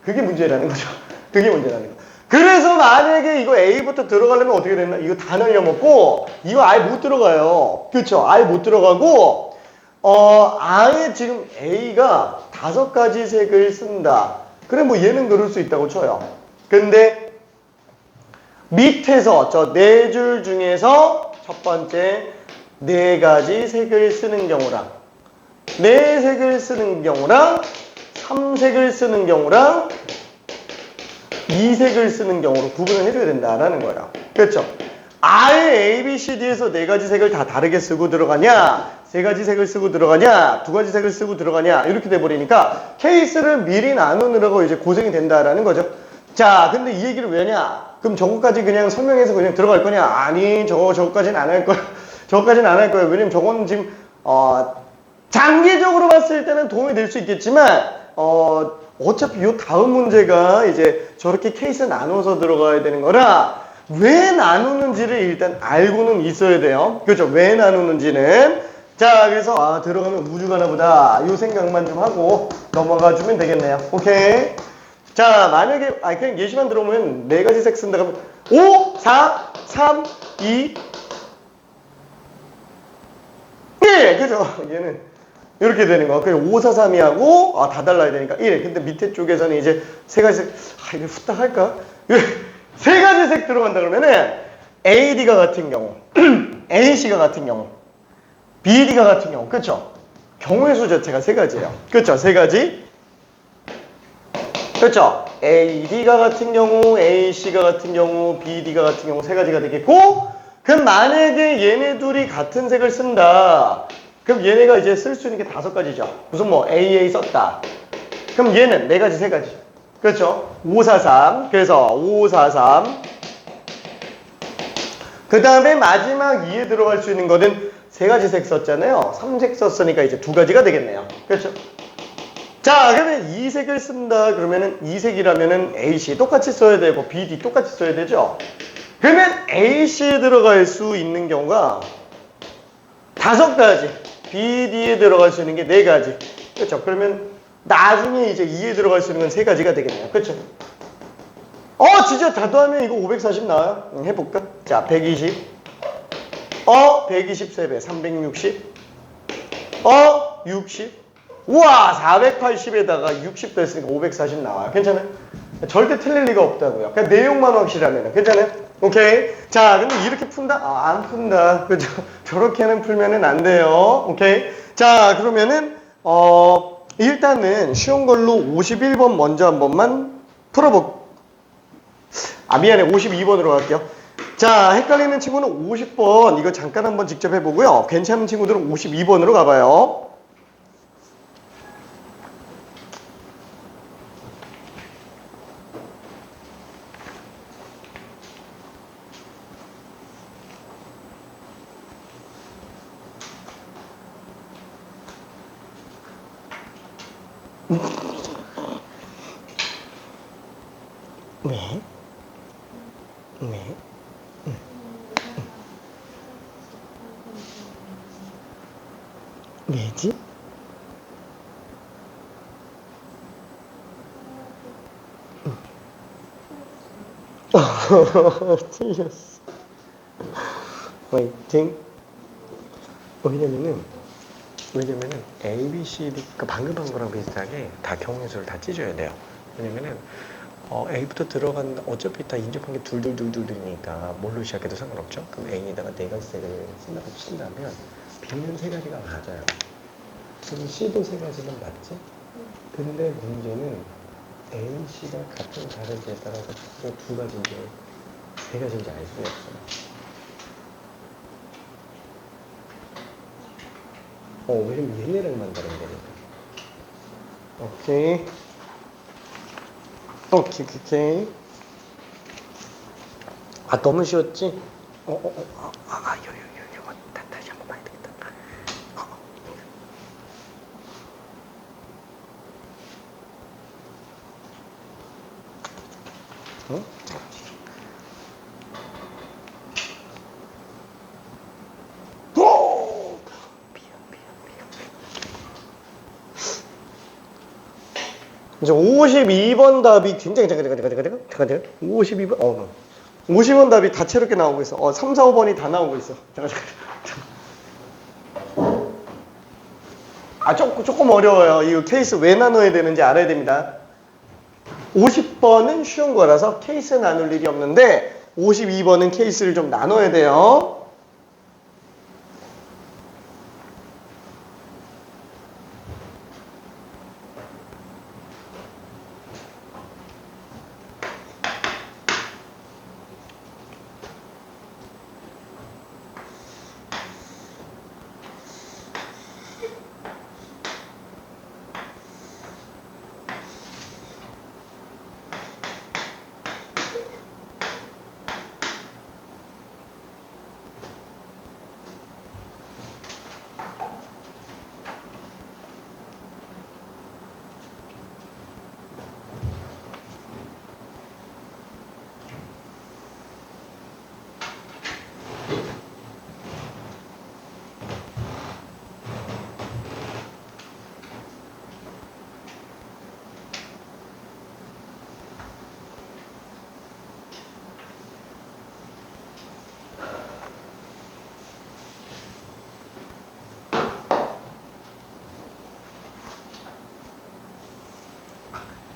그게 문제라는 거죠. 그게 문제라는 거. 그래서 만약에 이거 A부터 들어가려면 어떻게 됐나? 이거 다 날려먹고 이거 아예 못 들어가요. 그렇죠? 아예 못 들어가고 아예 지금 A가 5가지 색을 쓴다. 그래 뭐 얘는 그럴 수 있다고 쳐요. 근데 밑에서 저 4줄 중에서 첫 번째 4가지 색을 쓰는 경우랑 4색을 쓰는 경우랑 3색을 쓰는 경우랑 2색을 쓰는 경우로 구분을 해줘야 된다라는 거예요. 그렇죠? 아예 A, B, C, D에서 4가지 색을 다 다르게 쓰고 들어가냐, 3가지 색을 쓰고 들어가냐, 2가지 색을 쓰고 들어가냐 이렇게 돼버리니까 케이스를 미리 나누느라고 이제 고생이 된다라는 거죠. 자, 근데 이 얘기를 왜 하냐? 그럼 저거까지 그냥 설명해서 그냥 들어갈 거냐? 아니, 저거까지는 안 할 거야. 저거까지는 안 할 거예요. 왜냐면 저건 지금 장기적으로 봤을 때는 도움이 될 수 있겠지만 어차피 요 다음 문제가 이제 저렇게 케이스 나눠서 들어가야 되는 거라 왜 나누는지를 일단 알고는 있어야 돼요. 그렇죠? 왜 나누는지는. 자, 그래서 들어가면 우주가나 보다 요 생각만 좀 하고 넘어가 주면 되겠네요. 오케이. 자, 만약에 그냥 예시만 들어오면 4가지 색 쓴다 그러면 5, 4, 3, 2, 1. 그죠? 얘는 이렇게 되는 거. 그냥 5, 4, 3이하고 다 달라야 되니까 1. 근데 밑에 쪽에서는 이제 3가지 색. 이거 후딱 할까? 3가지 색 들어간다 그러면은 AD가 같은 경우, AC가 같은 경우, BD가 같은 경우. 그렇죠? 경우의 수 자체가 3가지예요. 그렇죠? 3가지. 그렇죠? AD가 같은 경우, AC가 같은 경우, BD가 같은 경우 3가지가 되겠고, 그럼 만약에 얘네 둘이 같은 색을 쓴다. 그럼 얘네가 이제 쓸 수 있는 게 5가지죠. 무슨 AA 썼다. 그럼 얘는 4가지, 3가지. 그렇죠? 5, 4, 3. 그래서 5, 4, 3. 그 다음에 마지막 2에 들어갈 수 있는 거는 3가지 색 썼잖아요. 3색 썼으니까 이제 2가지가 되겠네요. 그렇죠? 자, 그러면 2색을 쓴다. 그러면은 2색이라면은 AC 똑같이 써야 되고 BD 똑같이 써야 되죠? 그러면 AC에 들어갈 수 있는 경우가 5가지. BD에 들어갈 수 있는 게 4가지. 그렇죠? 그러면 나중에 이제 2에 들어갈 수 있는 건 3가지가 되겠네요. 그렇죠? 진짜 다 더하면 이거 540 나와요? 해볼까? 자, 120. 123배, 360. 60. 우와, 480에다가 60 됐으니까 540 나와요. 괜찮아요? 절대 틀릴 리가 없다고요. 그냥 내용만 확실하면. 괜찮아요? 오케이. 자, 근데 이렇게 푼다? 안 푼다. 그죠? 저렇게는 풀면은 안 돼요. 오케이. 자, 그러면은, 일단은 쉬운 걸로 51번 먼저 한 번만 미안해. 52번으로 갈게요. 자, 헷갈리는 친구는 50번 이거 잠깐 한번 직접 해보고요. 괜찮은 친구들은 52번으로 가봐요. 네. 네. 왜지? 틀렸어. 화이팅. 왜냐면은 A, B, C, D 그러니까 방금 한 거랑 비슷하게 다 경우수를 다 찢어야 돼요. 왜냐면은 A부터 들어간 어차피 다 인접한 게 둘둘둘둘이니까 뭘로 시작해도 상관없죠. 그럼 A에다가 네 가지 색을 쓴다고 친다면 B는 세 가지가 맞아요. 그럼 C도 세 가지는 맞지? 근데 문제는 A, C가 같은 다른지에 따라서 두 가지인지 세 가지인지 알 수가 없어요. 왜냐면 얘네랑만 다른 거니까. 오케이. 오케이. 너무 쉬웠지? 요거 다시 한번 봐야 되겠다. 응? 이제 52번 답이 굉장히 잠깐 52번 50번 답이 다채롭게 나오고 있어. 3, 4, 5번이 다 나오고 있어. 잠깐. 조금 어려워요. 이 케이스 왜 나눠야 되는지 알아야 됩니다. 50번은 쉬운 거라서 케이스 나눌 일이 없는데 52번은 케이스를 좀 나눠야 돼요.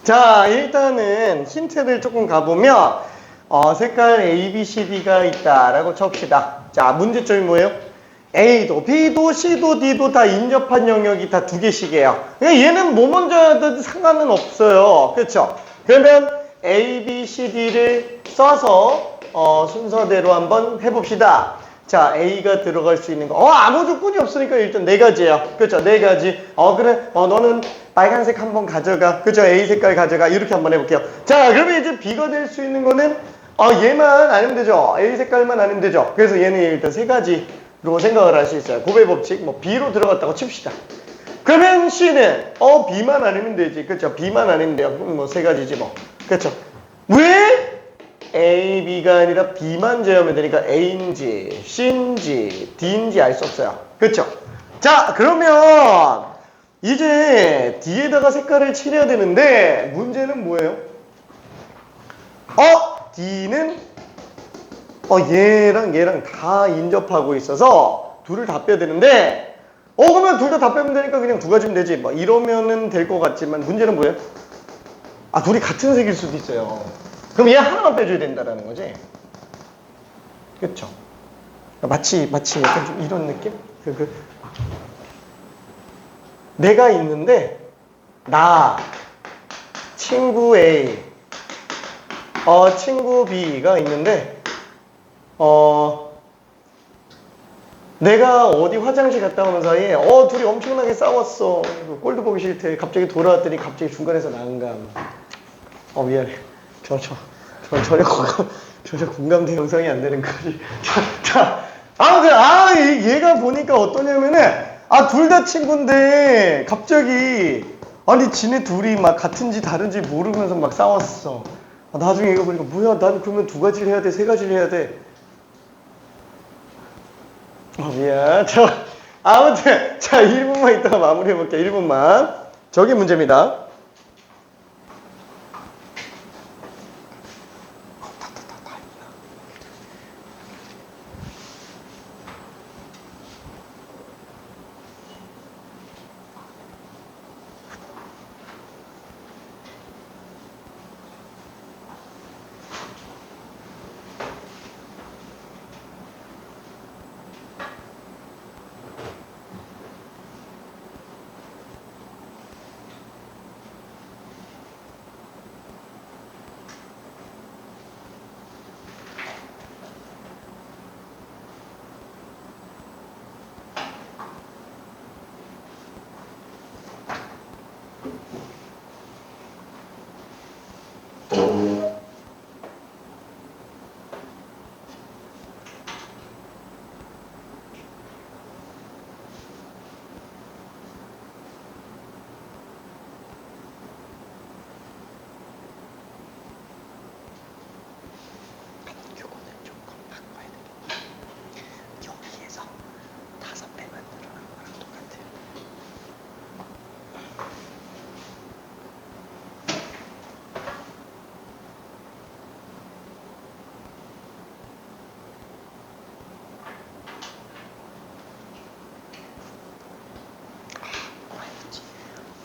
자, 일단은 힌트를 조금 가보면 색깔 A, B, C, D가 있다라고 칩시다. 자, 문제점이 뭐예요? A도, B도, C도, D도 다 인접한 영역이 다 두 개씩이에요. 그러니까 얘는 뭐 먼저 하든 상관은 없어요. 그렇죠? 그러면 A, B, C, D를 써서 순서대로 한번 해봅시다. 자, A가 들어갈 수 있는 거. 아무 조건이 없으니까 일단 네 가지예요. 그렇죠? 네 가지. 그래. 너는 빨간색 한번 가져가. 그죠? A 색깔 가져가. 이렇게 한번 해볼게요. 자, 그러면 이제 B가 될 수 있는 거는 얘만 아니면 되죠. A 색깔만 아니면 되죠. 그래서 얘는 일단 세 가지로 생각을 할 수 있어요. 고배 법칙. B로 들어갔다고 칩시다. 그러면 C는 B만 아니면 되지. 그렇죠? B만 아니면 돼요. 그럼 뭐 세 가지지 뭐. 그렇죠? 왜? A, B가 아니라 B만 제하면 되니까 A인지 C인지 D인지 알 수 없어요. 그렇죠? 자, 그러면 이제 D에다가 색깔을 칠해야 되는데 문제는 뭐예요? D는 얘랑 다 인접하고 있어서 둘을 다 빼야 되는데 그러면 둘 다 빼면 되니까 그냥 두 가지면 되지 뭐 이러면은 될 것 같지만 문제는 뭐예요? 둘이 같은 색일 수도 있어요. 그럼 얘 하나만 빼줘야 된다라는 거지. 그쵸? 마치 약간 좀 이런 느낌? 내가 있는데 나 친구 A 친구 B가 있는데 내가 어디 화장실 갔다 오는 사이에 둘이 엄청나게 싸웠어. 꼴도 보기 싫대. 갑자기 돌아왔더니 갑자기 중간에서 난감. 미안해. 전혀 공감대 형성이 안 되는 거지. 얘가 보니까 어떠냐면은, 둘 다 친구인데, 갑자기, 아니 지네 둘이 막 같은지 다른지 모르면서 막 싸웠어. 나중에 이거 보니까 뭐야 난 그러면 두 가지를 해야 돼, 세 가지를 해야 돼. 미안. 아무튼 자 1분만 있다가 마무리해볼게요. 1분만. 저게 문제입니다.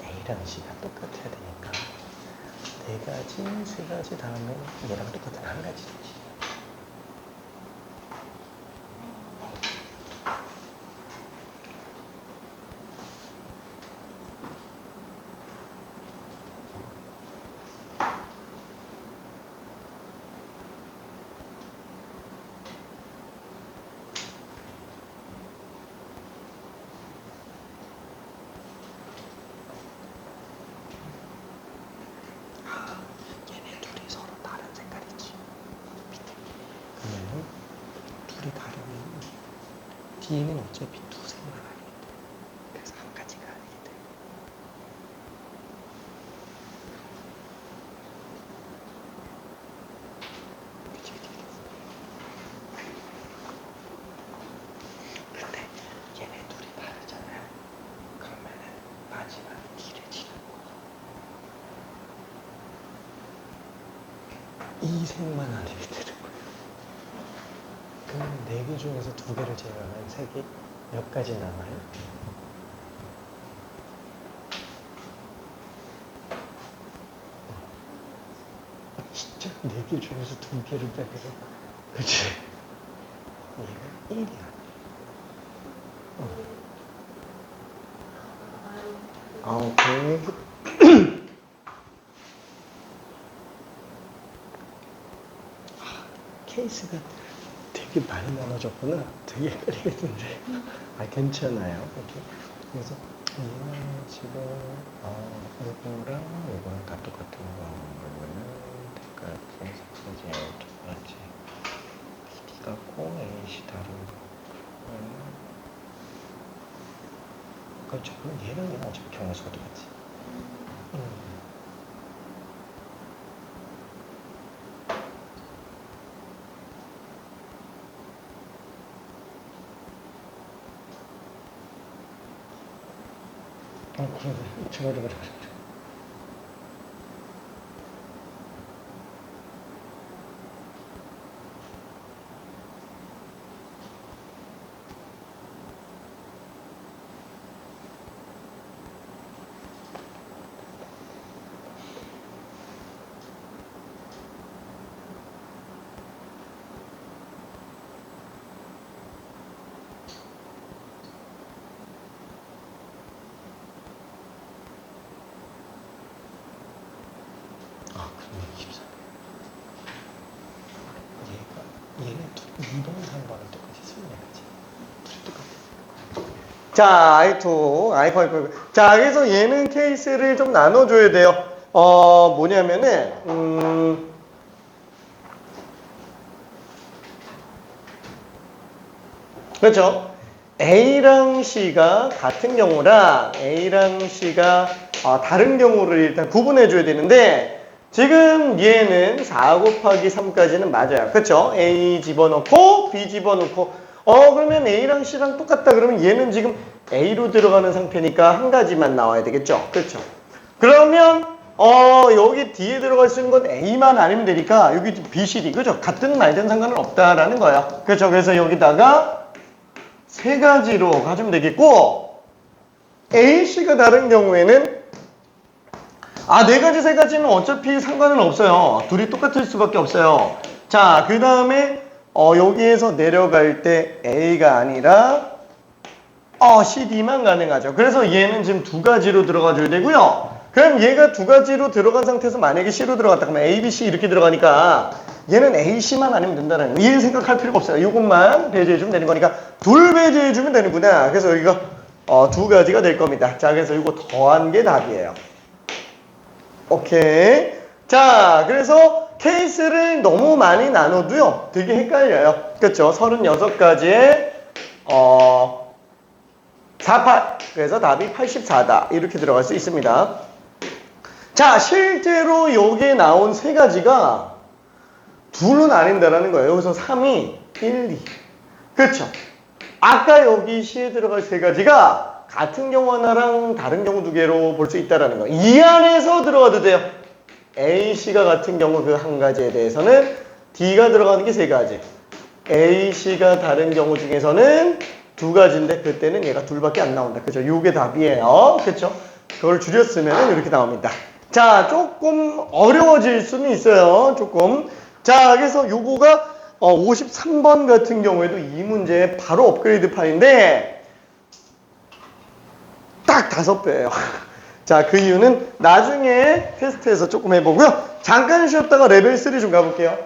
A랑 C가 똑같아야 되니까 네 가지, 세 가지 다음에 얘랑 똑같은 한 가지지. 둘이 다르면 D는 어차피 두세만 아니게 돼. 그래서 한 가지가 아니게 돼. 그치. 근데 얘네 둘이 다르잖아요. 그러면은 마지막 D를 지는 거야. 이 색만 아니게 되는 거야. 그럼 4개 중에서 2개를 제외하면 3개? 몇 가지 남아요? 진짜 4개 중에서 2개를 빼면 그치? 얘가 1이야. 오케이. 케이스가 되게 많이 나눠졌구나. 되게 헷갈리겠는데. 괜찮아요. 이렇게. 그래서 얘는 지금 이거랑 이거랑 다 똑같은 거. 이거는 색깔 삭제제 두 가지. B 같고 A시 다른 거. 그렇죠. 그럼 얘랑 얘랑 어차피 경우수가 똑같지. 그래. 그래. 그러면 24. 얘는 2번, 3번은 똑같이 수능해야지. 둘이 똑같아. 자, I2, I5. 자, 그래서 얘는 케이스를 좀 나눠줘야 돼요. 뭐냐면은, 그렇죠. A랑 C가 같은 경우랑 A랑 C가 다른 경우를 일단 구분해 줘야 되는데 지금 얘는 4 곱하기 3까지는 맞아요. 그쵸? A 집어넣고 B 집어넣고 그러면 A랑 C랑 똑같다 그러면 얘는 지금 A로 들어가는 상태니까 한 가지만 나와야 되겠죠? 그쵸? 그러면 여기 D에 들어갈 수 있는 건 A만 아니면 되니까 여기 B, C, D 그죠? 같든 말든 상관은 없다라는 거예요. 그렇죠? 그래서 여기다가 세 가지로 가주면 되겠고 A, C가 다른 경우에는 네 가지, 세 가지는 어차피 상관은 없어요. 둘이 똑같을 수밖에 없어요. 자, 그 다음에 여기에서 내려갈 때 A가 아니라 C, D만 가능하죠. 그래서 얘는 지금 두 가지로 들어가 줘야 되고요. 그럼 얘가 두 가지로 들어간 상태에서 만약에 C로 들어갔다 그러면 A, B, C 이렇게 들어가니까 얘는 A, C만 아니면 된다는 거예요. 얘 생각할 필요가 없어요. 이것만 배제해주면 되는 거니까 둘 배제해주면 되는구나. 그래서 여기가 두 가지가 될 겁니다. 자, 그래서 이거 더한 게 답이에요. 오케이. 자, 그래서 케이스를 너무 많이 나눠도요. 되게 헷갈려요. 그렇죠? 36가지에 48. 그래서 답이 84다. 이렇게 들어갈 수 있습니다. 자, 실제로 여기에 나온 세 가지가 둘은 아닌다라는 거예요. 여기서 3이 1, 2. 그렇죠? 아까 여기 C에 들어갈 세 가지가 같은 경우 하나랑 다른 경우 두 개로 볼 수 있다라는 거예요. 이 안에서 들어가도 돼요. A, C가 같은 경우 그 한 가지에 대해서는 D가 들어가는 게 세 가지. A, C가 다른 경우 중에서는 두 가지인데 그때는 얘가 둘밖에 안 나온다. 그죠? 요게 답이에요. 그렇죠? 그걸 줄였으면 이렇게 나옵니다. 자, 조금 어려워질 수는 있어요. 조금. 자, 그래서 요거가 53번 같은 경우에도 이 문제 바로 업그레이드 파인데 딱 5배예요. 자, 그 이유는 나중에 테스트에서 조금 해보고요. 잠깐 쉬었다가 레벨 3 좀 가볼게요.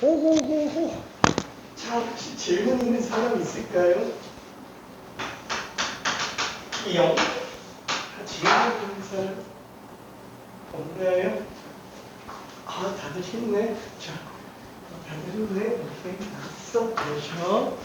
호호호호. 자, 혹시 질문 있는 사람 있을까요? 질문 있는 사람 없나요? 다들 했네. 자, 다들 했네. 오케이, 나왔어. 그렇죠.